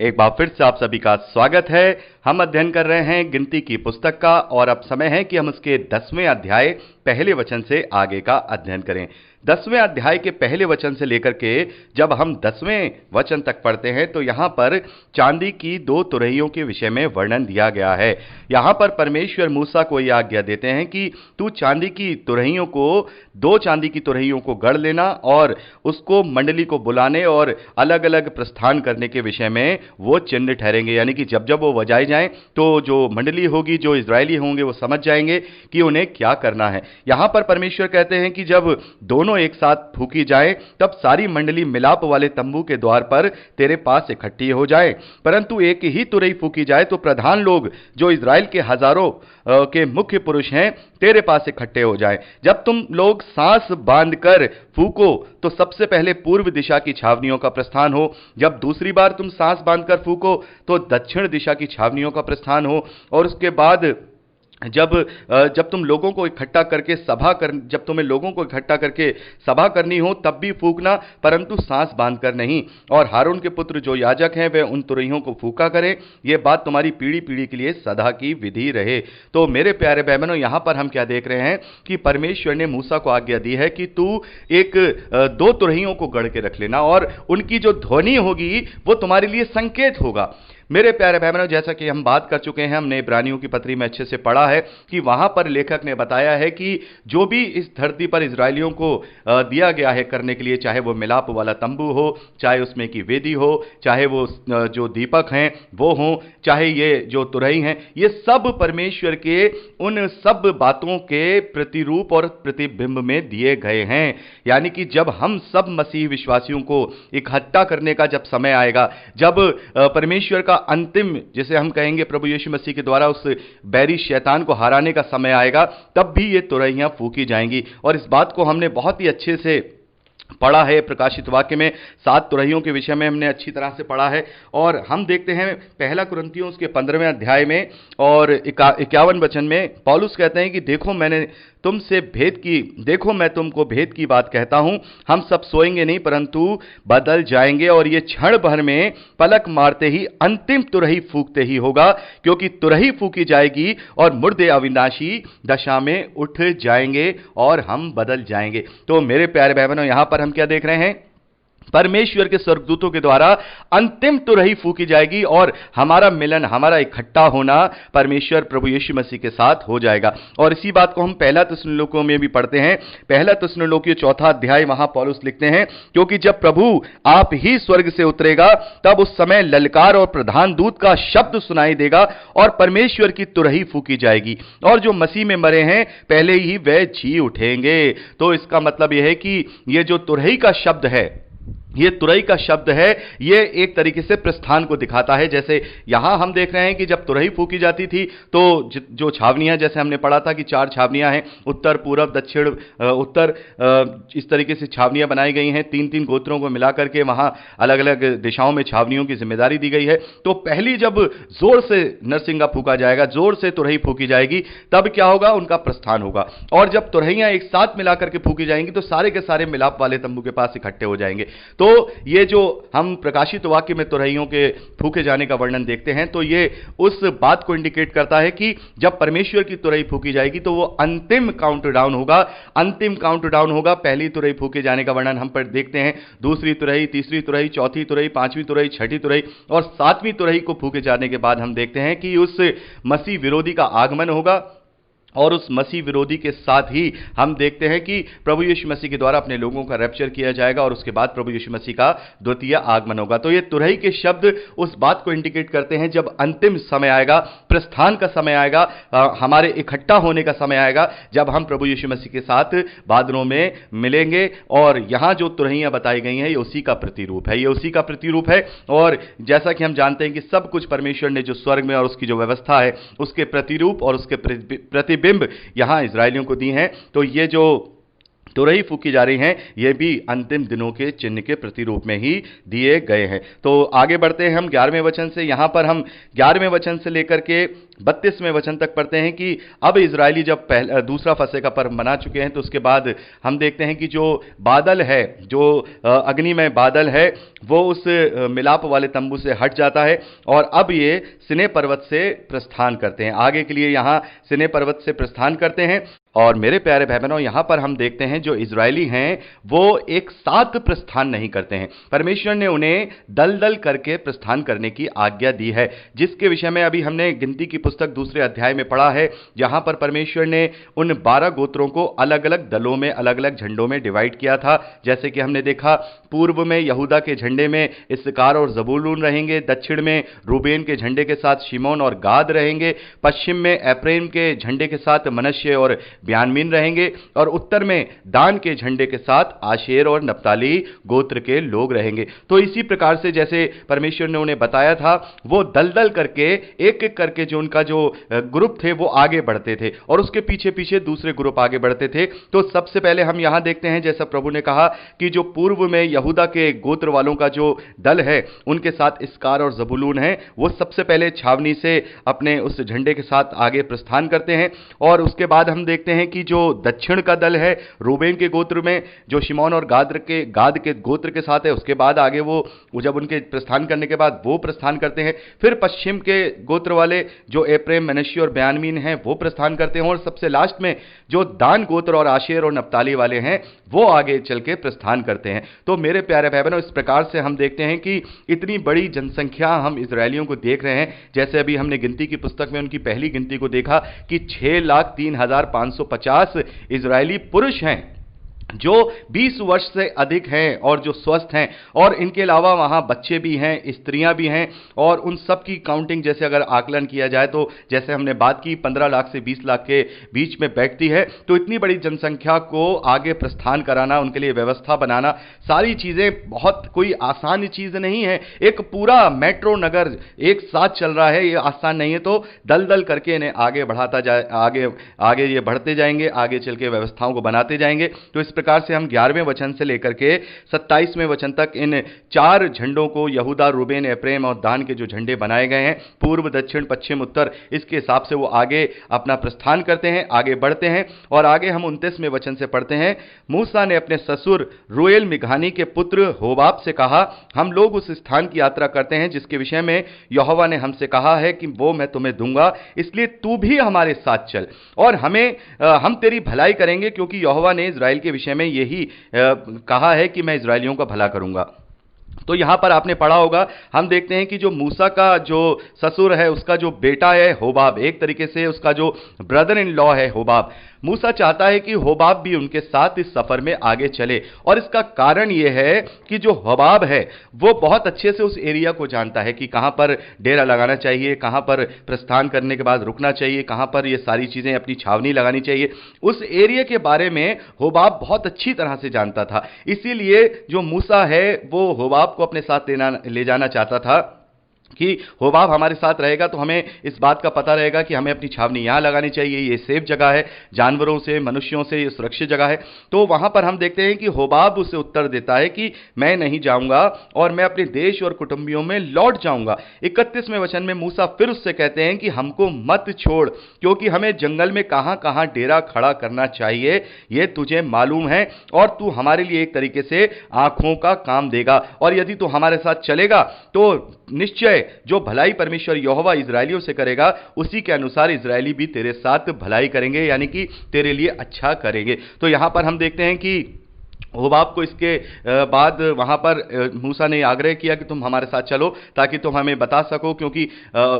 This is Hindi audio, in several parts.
एक बार फिर से आप सभी का स्वागत है। हम अध्ययन कर रहे हैं गिनती की पुस्तक का और अब समय है कि हम उसके 10वें अध्याय पहले वचन से आगे का अध्ययन करें। 10वें अध्याय के पहले वचन से लेकर के जब हम 10वें वचन तक पढ़ते हैं तो यहां पर चांदी की दो तुरहियों के विषय में वर्णन दिया गया है। यहां पर परमेश्वर मूसा को यह आज्ञा देते हैं कि तू चांदी की तुरहियों को, दो चांदी की तुरहियों को गढ़ लेना और उसको मंडली को बुलाने और अलग अलग प्रस्थान करने के विषय में वो चिन्ह ठहरेंगे। यानी कि जब जब वो बजाए जाएं तो जो मंडली होगी, जो इजरायली होंगे, वो समझ जाएंगे कि उन्हें क्या करना है। यहां पर परमेश्वर कहते हैं कि जब दोनों एक साथ फूकी जाए तब सारी मंडली मिलाप वाले तंबू के द्वार पर तेरे पास इकट्ठी हो जाए। परंतु एक ही तुरही फूकी जाए तो प्रधान लोग जो इजराइल के हजारों के मुख्य पुरुष हैं तेरे पास इकट्ठे हो जाएं। जब तुम लोग सांस बांधकर फूको तो सबसे पहले पूर्व दिशा की छावनियों का प्रस्थान हो। जब दूसरी बार तुम सांस बांधकर फूको तो दक्षिण दिशा की छावनियों का प्रस्थान हो। और उसके बाद जब तुम लोगों को इकट्ठा करके जब तुम्हें लोगों को इकट्ठा करके सभा करनी हो तब भी फूकना, परंतु सांस बांधकर नहीं। और हारून के पुत्र जो याजक हैं वे उन तुरहियों को फूका करें। यह बात तुम्हारी पीढ़ी पीढ़ी के लिए सदा की विधि रहे। तो मेरे प्यारे बहनों, यहां पर हम क्या देख रहे हैं कि परमेश्वर ने मूसा को आज्ञा दी है कि तू दो तुरहियों को गढ़ के रख लेना और उनकी जो ध्वनि होगी वो तुम्हारे लिए संकेत होगा। मेरे प्यारे भाई बहनों, जैसा कि हम बात कर चुके हैं, हमने इब्रानियों की पत्री में अच्छे से पढ़ा है कि वहां पर लेखक ने बताया है कि जो भी इस धरती पर इजरायलियों को दिया गया है करने के लिए, चाहे वो मिलाप वाला तंबू हो, चाहे उसमें की वेदी हो, चाहे वो जो दीपक हैं वो हो, चाहे ये जो तुरही हैं, ये सब परमेश्वर के उन सब बातों के प्रतिरूप और प्रतिबिंब में दिए गए हैं। यानी कि जब हम सब मसीह विश्वासियों को इकट्ठा करने का जब समय आएगा, जब परमेश्वर का अंतिम, जिसे हम कहेंगे प्रभु यीशु मसीह के द्वारा उस बैरी शैतान को हराने का समय आएगा, तब भी ये तुरहियां फूकी जाएंगी। और इस बात को हमने बहुत ही अच्छे से पढ़ा है। प्रकाशित वाक्य में 7 तुरहियों के विषय में हमने अच्छी तरह से पढ़ा है। और हम देखते हैं पहला कुरिन्थियों उसके 15वें अध्याय में और 51 वचन में पौलुस कहते हैं कि देखो मैं तुमको भेद की बात कहता हूं, हम सब सोएंगे नहीं परंतु बदल जाएंगे और ये क्षण भर में पलक मारते ही अंतिम तुरही फूकते ही होगा, क्योंकि तुरही फूकी जाएगी और मुर्दे अविनाशी दशा में उठ जाएंगे और हम बदल जाएंगे। तो मेरे प्यारे भाई बहनों, यहां पर हम क्या देख रहे हैं? परमेश्वर के स्वर्गदूतों के द्वारा अंतिम तुरही फूकी जाएगी और हमारा मिलन, हमारा इकट्ठा होना परमेश्वर प्रभु यीशु मसीह के साथ हो जाएगा। और इसी बात को हम पहला थिस्सलुनीकियों में भी पढ़ते हैं। पहला थिस्सलुनीकियों 4 अध्याय, वहां पौलुस लिखते हैं, क्योंकि जब प्रभु आप ही स्वर्ग से उतरेगा तब उस समय ललकार और प्रधान दूत का शब्द सुनाई देगा और परमेश्वर की तुरही फूकी जाएगी और जो मसीह में मरे हैं पहले ही वे जी उठेंगे। तो इसका मतलब यह है कि ये जो तुरही का शब्द है, ये तुरही का शब्द है, ये एक तरीके से प्रस्थान को दिखाता है। जैसे यहां हम देख रहे हैं कि जब तुरही फूकी जाती थी तो जो छावनियां, जैसे हमने पढ़ा था कि 4 छावनियां हैं, उत्तर, पूरब, दक्षिण, उत्तर, इस तरीके से छावनियां बनाई गई हैं। 3-3 गोत्रों को मिलाकर के वहां अलग अलग दिशाओं में छावनियों की जिम्मेदारी दी गई है। तो पहली जब जोर से नरसिंगा फूका जाएगा, जोर से तुरही फूकी जाएगी, तब क्या होगा? उनका प्रस्थान होगा। और जब तुरहियां एक साथ मिलाकर के फूकी जाएंगी तो सारे के सारे मिलाप वाले तंबू के पास इकट्ठे हो जाएंगे। तो ये जो हम प्रकाशित वाक्य में तुरहियों के फूके जाने का वर्णन देखते हैं, तो ये उस बात को इंडिकेट करता है कि जब परमेश्वर की तुरही फूकी जाएगी तो वो अंतिम काउंटडाउन होगा। अंतिम काउंटडाउन होगा। पहली तुरही फूके जाने का वर्णन हम पर देखते हैं, दूसरी तुरही, तीसरी तुरही, चौथी तुरही, 5वीं तुरही, 6ठी तुरही और 7वीं तुरही को फूके जाने के बाद हम देखते हैं कि उस मसीह विरोधी का आगमन होगा। और उस मसीह विरोधी के साथ ही हम देखते हैं कि प्रभु यीशु मसीह के द्वारा अपने लोगों का रैप्चर किया जाएगा और उसके बाद प्रभु यीशु मसीह का द्वितीय आगमन होगा। तो ये तुरही के शब्द उस बात को इंडिकेट करते हैं जब अंतिम समय आएगा, प्रस्थान का समय आएगा, हमारे इकट्ठा होने का समय आएगा, जब हम प्रभु यीशु मसीह के साथ बादलों में मिलेंगे। और यहां जो तुरहियां बताई गई हैं ये उसी का प्रतिरूप है, ये उसी का प्रतिरूप है। और जैसा कि हम जानते हैं कि सब कुछ परमेश्वर ने जो स्वर्ग में और उसकी जो व्यवस्था है उसके प्रतिरूप और उसके प्रतिबिंब यहां इजरायलियों को दी हैं। तो ये जो तुरही फूकी जा रही हैं, ये भी अंतिम दिनों के चिन्ह के प्रतिरूप में ही दिए गए हैं। तो आगे बढ़ते हैं हम 11वें वचन से। यहां पर हम 11वें वचन से लेकर के 32वें वचन तक पढ़ते हैं कि अब इजरायली जब दूसरा फसह का पर्व मना चुके हैं, तो उसके बाद हम देखते हैं कि जो बादल है, जो अग्निमय बादल है, वो उस मिलाप वाले तंबू से हट जाता है और अब ये सिने पर्वत से प्रस्थान करते हैं। आगे के लिए यहां सिने पर्वत से प्रस्थान करते हैं। और मेरे प्यारे भाई बहनों, यहां पर हम देखते हैं जो इजरायली हैं वो एक साथ प्रस्थान नहीं करते हैं। परमेश्वर ने उन्हें दल दल करके प्रस्थान करने की आज्ञा दी है, जिसके विषय में अभी हमने गिनती की पुस्तक दूसरे अध्याय में पढ़ा है, जहां पर परमेश्वर ने उन 12 गोत्रों को अलग अलग दलों में, अलग अलग झंडों में डिवाइड किया था। जैसे कि हमने देखा, पूर्व में यहूदा के झंडे में इस्साकार और जबूलून रहेंगे, दक्षिण में रूबेन के झंडे के साथ शिमोन और गाद रहेंगे, पश्चिम में एप्रैम के झंडे के साथ मनश्शे और बिन्यामीन रहेंगे, और उत्तर में दान के झंडे के साथ आशेर और नप्ताली गोत्र के लोग रहेंगे। तो इसी प्रकार से जैसे परमेश्वर ने उन्हें बताया था, वो दल दल करके एक एक करके जो उनका जो ग्रुप थे वो आगे बढ़ते थे और उसके पीछे पीछे दूसरे ग्रुप आगे बढ़ते थे। तो सबसे पहले हम यहां देखते हैं, जैसा प्रभु ने कहा कि जो पूर्व में यहूदा के गोत्र वालों का जो दल है, उनके साथ इस्कार और जबूलून है, वो सबसे पहले छावनी से अपने उस झंडे के साथ आगे प्रस्थान करते हैं। और उसके बाद हम देखते हैं कि जो दक्षिण का दल है रूबेन के गोत्र में, जो शिमोन और गाद के गोत्र के साथ है, उसके बाद आगे वो जब उनके प्रस्थान करने के बाद वो प्रस्थान करते हैं। फिर पश्चिम के गोत्र वाले जो एप्रैम, मनश्शे और बिन्यामीन हैं, वो प्रस्थान करते हैं। और सबसे लास्ट में जो दान गोत्र और आशेर और नप्ताली वाले हैं, वो आगे चल के प्रस्थान करते हैं। तो मेरे प्यारे भाई बहनों, इस प्रकार से हम देखते हैं कि इतनी बड़ी जनसंख्या हम इजरायलियों को देख रहे हैं। जैसे अभी हमने गिनती की पुस्तक में उनकी पहली गिनती को देखा कि 6,03,550 इजरायली पुरुष हैं जो 20 वर्ष से अधिक हैं और जो स्वस्थ हैं, और इनके अलावा वहां बच्चे भी हैं, स्त्रियां भी हैं, और उन सब की काउंटिंग जैसे अगर आकलन किया जाए तो जैसे हमने बात की 15 लाख से 20 लाख के बीच में बैठती है। तो इतनी बड़ी जनसंख्या को आगे प्रस्थान कराना, उनके लिए व्यवस्था बनाना, सारी चीजें बहुत कोई आसान चीज नहीं है। एक पूरा मेट्रो नगर एक साथ चल रहा है, ये आसान नहीं है। तो दल दल करके इन्हें आगे बढ़ाता जाए, आगे आगे ये बढ़ते जाएंगे, आगे चल के व्यवस्थाओं को बनाते जाएंगे। तो इस प्रकार से हम 11वें वचन से लेकर के 27वें वचन तक इन 4 झंडों को, यहूदा, रूबेन, एप्रैम और दान के जो झंडे बनाए गए हैं, पूर्व, दक्षिण, पश्चिम, उत्तर, इसके हिसाब से वो आगे अपना प्रस्थान करते हैं, आगे बढ़ते हैं। और आगे हम 29वें वचन से पढ़ते हैं, मूसा ने अपने ससुर रुएल मिघानी के पुत्र होबाब से कहा, हम लोग उस स्थान की यात्रा करते हैं जिसके विषय में यहोवा ने हमसे कहा है कि वो मैं तुम्हें दूंगा, इसलिए तू भी हमारे साथ चल और हम तेरी भलाई करेंगे, क्योंकि यहोवा ने इजराइल के विषय में यही कहा है कि मैं इजरायलियों का भला करूंगा। तो यहां पर आपने पढ़ा होगा, हम देखते हैं कि जो मूसा का जो ससुर है, उसका जो बेटा है होबाब, एक तरीके से उसका जो ब्रदर इन लॉ है होबाब, मूसा चाहता है कि होबाब भी उनके साथ इस सफर में आगे चले। और इसका कारण यह है कि जो होबाब है वो बहुत अच्छे से उस एरिया को जानता है कि कहां पर डेरा लगाना चाहिए, कहां पर प्रस्थान करने के बाद रुकना चाहिए, कहां पर ये सारी चीजें अपनी छावनी लगानी चाहिए। उस एरिया के बारे में होबाब बहुत अच्छी तरह से जानता था। इसीलिए जो मूसा है वो होबाब को अपने साथ ले जाना चाहता था कि होबाब हमारे साथ रहेगा तो हमें इस बात का पता रहेगा कि हमें अपनी छावनी यहां लगानी चाहिए, ये सेफ जगह है, जानवरों से, मनुष्यों से ये सुरक्षित जगह है। तो वहां पर हम देखते हैं कि होबाब उसे उत्तर देता है कि मैं नहीं जाऊंगा और मैं अपने देश और कुटुंबियों में लौट जाऊंगा। 31वें वचन में मूसा फिर उससे कहते हैं कि हमको मत छोड़, क्योंकि हमें जंगल में कहां कहां डेरा खड़ा करना चाहिए यह तुझे मालूम है, और तू हमारे लिए एक तरीके से आंखों का काम देगा, और यदि तू हमारे साथ चलेगा तो निश्चय जो भलाई परमेश्वर यहोवा इजरायलियों से करेगा, उसी के अनुसार इजरायली भी तेरे साथ भलाई करेंगे, यानी कि तेरे लिए अच्छा करेंगे। तो यहां पर हम देखते हैं कि होबाब को इसके बाद वहां पर मूसा ने आग्रह किया कि तुम हमारे साथ चलो ताकि तुम हमें बता सको, क्योंकि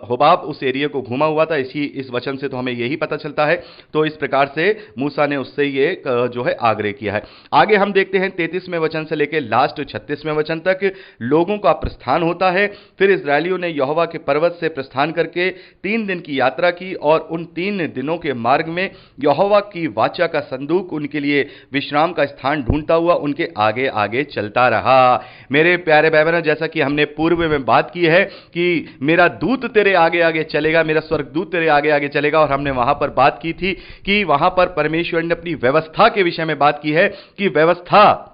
होबाब उस एरिया को घूमा हुआ था। इस वचन से तो हमें यही पता चलता है। तो इस प्रकार से मूसा ने उससे ये जो है आग्रह किया है। आगे हम देखते हैं 33वें वचन से लेकर लास्ट 36वें वचन तक लोगों का प्रस्थान होता है। फिर इजरायलियों ने यहोवा के पर्वत से प्रस्थान करके 3 दिन की यात्रा की, और उन 3 दिनों के मार्ग में यहोवा की वाचा का संदूक उनके लिए विश्राम का स्थान ढूंढता हुआ उनके आगे आगे चलता रहा। मेरे प्यारे भाई बहनों, जैसा कि हमने पूर्व में बात की है कि मेरा दूत तेरे आगे आगे चलेगा, मेरा स्वर्गदूत तेरे आगे आगे चलेगा, और हमने वहां पर बात की थी कि वहां पर परमेश्वर ने अपनी व्यवस्था के विषय में बात की है कि व्यवस्था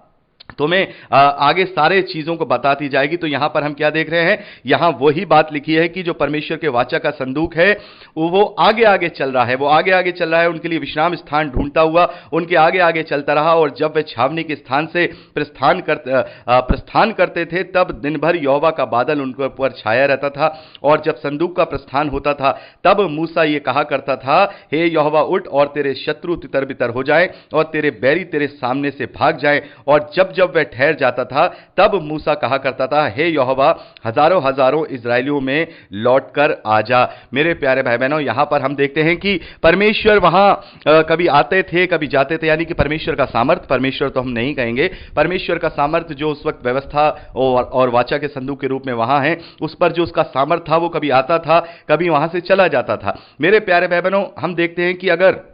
तुम्हें आगे सारे चीजों को बताती जाएगी। तो यहां पर हम क्या देख रहे हैं, यहां वही बात लिखी है कि जो परमेश्वर के वाचा का संदूक है वो आगे आगे चल रहा है, वो आगे आगे चल रहा है, उनके लिए विश्राम स्थान ढूंढता हुआ उनके आगे आगे चलता रहा। और जब वे छावनी के स्थान से प्रस्थान करते थे तब दिन भर यहोवा का बादल उनके ऊपर छाया रहता था, और जब संदूक का प्रस्थान होता था तब मूसा ये कहा करता था, हे यहोवा उठ और तेरे शत्रु तितर बितर हो जाए और तेरे बैरी तेरे सामने से भाग जाए। और जब जब वह ठहर जाता था तब मूसा कहा करता था, हे यहोवा हजारों हजारों इजराइलियों में लौटकर आ जा। मेरे प्यारे भाई बहनों, यहां पर हम देखते हैं कि परमेश्वर वहां कभी आते थे कभी जाते थे, यानी कि परमेश्वर का सामर्थ, परमेश्वर तो हम नहीं कहेंगे, परमेश्वर का सामर्थ जो उस वक्त व्यवस्था और वाचा के संदूक के रूप में वहां है, उस पर जो उसका सामर्थ था वो कभी आता था कभी वहां से चला जाता था। मेरे प्यारे भाई बहनों, हम देखते हैं कि अगर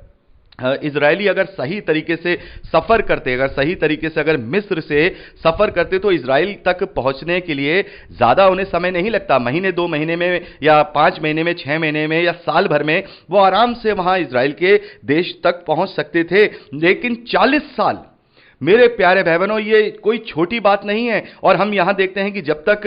इजरायली अगर सही तरीके से सफर करते, अगर सही तरीके से अगर मिस्र से सफर करते तो इजराइल तक पहुंचने के लिए ज्यादा उन्हें समय नहीं लगता। महीने 2 महीने में या 5 महीने में 6 महीने में या साल भर में वो आराम से वहां इजराइल के देश तक पहुंच सकते थे। लेकिन 40 साल, मेरे प्यारे भाई बहनों, ये कोई छोटी बात नहीं है। और हम यहां देखते हैं कि जब तक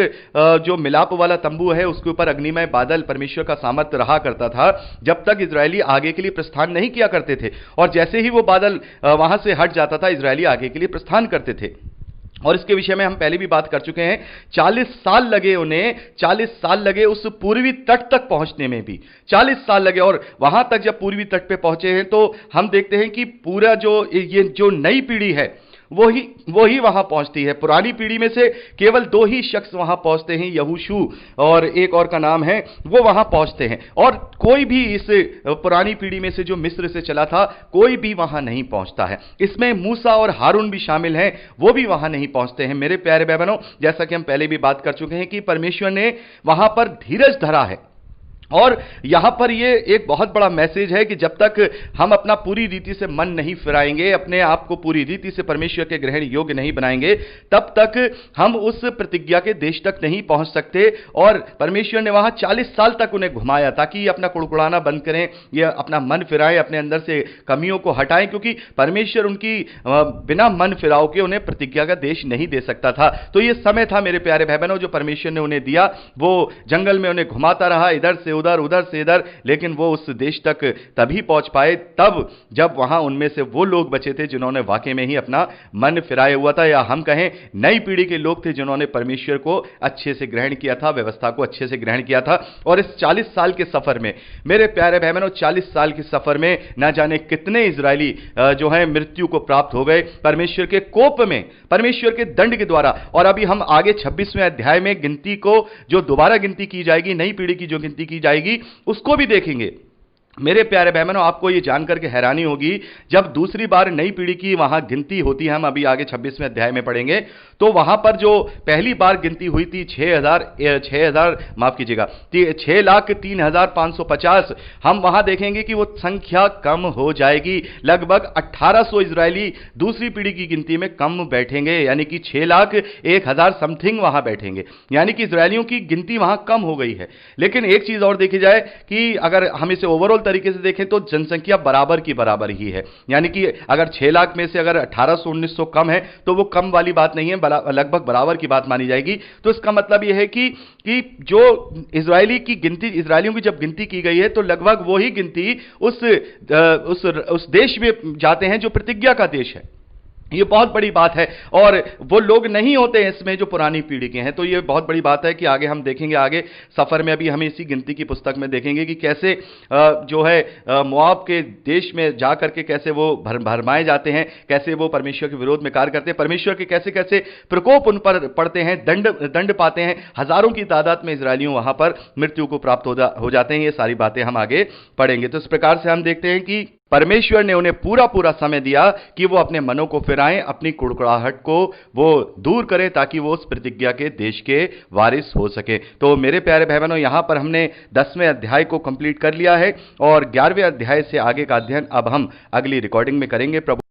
जो मिलाप वाला तंबू है उसके ऊपर अग्निमय बादल परमेश्वर का सामर्थ्य रहा करता था, जब तक इजरायली आगे के लिए प्रस्थान नहीं किया करते थे, और जैसे ही वो बादल वहां से हट जाता था इजरायली आगे के लिए प्रस्थान करते थे। और इसके विषय में हम पहले भी बात कर चुके हैं, 40 साल लगे उन्हें, 40 साल लगे उस पूर्वी तट तक पहुंचने में भी 40 साल लगे। और वहां तक जब पूर्वी तट पे पहुंचे हैं तो हम देखते हैं कि पूरा ये जो नई पीढ़ी है वही वहां पहुंचती है। पुरानी पीढ़ी में से केवल 2 ही शख्स वहां पहुंचते हैं, यहोशू और एक और का नाम है, वो वहां पहुंचते हैं। और कोई भी इस पुरानी पीढ़ी में से जो मिस्र से चला था कोई भी वहां नहीं पहुंचता है। इसमें मूसा और हारून भी शामिल हैं, वो भी वहां नहीं पहुंचते हैं। मेरे प्यारे भाई बहनों, जैसा कि हम पहले भी बात कर चुके हैं कि परमेश्वर ने वहां पर धीरज धरा है। और यहां पर यह एक बहुत बड़ा मैसेज है कि जब तक हम अपना पूरी रीति से मन नहीं फिराएंगे, अपने आप को पूरी रीति से परमेश्वर के ग्रहण योग्य नहीं बनाएंगे, तब तक हम उस प्रतिज्ञा के देश तक नहीं पहुंच सकते। और परमेश्वर ने वहां 40 साल तक उन्हें घुमाया ताकि ये अपना कुड़कुड़ाना बंद करें, ये अपना मन फिराएं, अपने अंदर से कमियों को हटाएं, क्योंकि परमेश्वर उनकी बिना मन फिराव के उन्हें प्रतिज्ञा का देश नहीं दे सकता था। तो ये समय था मेरे प्यारे भाई बहनों जो परमेश्वर ने उन्हें दिया। वो जंगल में उन्हें घुमाता रहा, इधर से उधर, उधर से इधर, लेकिन वो उस देश तक तभी पहुंच पाए तब जब वहां उनमें से वो लोग बचे थे जिन्होंने वाकई में ही अपना मन फिराया हुआ था, या हम कहें नई पीढ़ी के लोग थे जिन्होंने परमेश्वर को अच्छे से ग्रहण किया था, व्यवस्था को अच्छे से ग्रहण किया था। और इस 40 साल के सफर में मेरे प्यारे भाई बहनों, 40 साल के सफर में ना जाने कितने इजरायली जो है मृत्यु को प्राप्त हो गए परमेश्वर के कोप में, परमेश्वर के दंड के द्वारा। और अभी हम आगे 26वें अध्याय में गिनती को, जो दोबारा गिनती की जाएगी, नई पीढ़ी की जो गिनती की जाएगी, उसको भी देखेंगे। मेरे प्यारे भाई बहनों, आपको यह जानकर के हैरानी होगी, जब दूसरी बार नई पीढ़ी की वहां गिनती होती है, हम अभी आगे 26वें अध्याय में पढ़ेंगे, तो वहां पर जो पहली बार गिनती हुई थी 6,03,550, हम वहां देखेंगे कि वो संख्या कम हो जाएगी। लगभग 1800 इजरायली दूसरी पीढ़ी की गिनती में कम बैठेंगे, यानी कि 6,01,000 समथिंग वहां बैठेंगे, यानी कि इजरायलियों की गिनती वहां कम हो गई है। लेकिन एक चीज और देखी जाए कि अगर हम इसे ओवरऑल तरीके से देखें तो जनसंख्या बराबर की बराबर ही है, यानी कि अगर 6 लाख में से अगर 1800-1900 कम है तो वो कम वाली बात नहीं है, लगभग बराबर की बात मानी जाएगी। तो इसका मतलब यह है कि जो इजरायली की गिनती, इजरायलियों की जब गिनती की गई है तो लगभग वही गिनती उस देश में जाते हैं जो प्रतिज्ञा का देश है। ये बहुत बड़ी बात है, और वो लोग नहीं होते हैं इसमें जो पुरानी पीढ़ी के हैं। तो ये बहुत बड़ी बात है कि आगे हम देखेंगे, आगे सफर में अभी हम इसी गिनती की पुस्तक में देखेंगे कि कैसे जो है मोआब के देश में जा करके कैसे वो भरमाए जाते हैं, कैसे वो परमेश्वर के विरोध में कार्य करते हैं, परमेश्वर के कैसे कैसे प्रकोप उन पर पड़ते हैं, दंड पाते हैं। हजारों की तादाद में इजरायलियों वहां पर मृत्यु को प्राप्त हो जाते हैं। ये सारी बातें हम आगे पढ़ेंगे। तो इस प्रकार से हम देखते हैं कि परमेश्वर ने उन्हें पूरा समय दिया कि वो अपने मनों को फिराएं, अपनी कुड़कुड़ाहट को वो दूर करें, ताकि वो उस प्रतिज्ञा के देश के वारिस हो सके। तो मेरे प्यारे भाई बहनों, यहां पर हमने 10वें अध्याय को कंप्लीट कर लिया है, और 11वें अध्याय से आगे का अध्ययन अब हम अगली रिकॉर्डिंग में करेंगे। प्रभु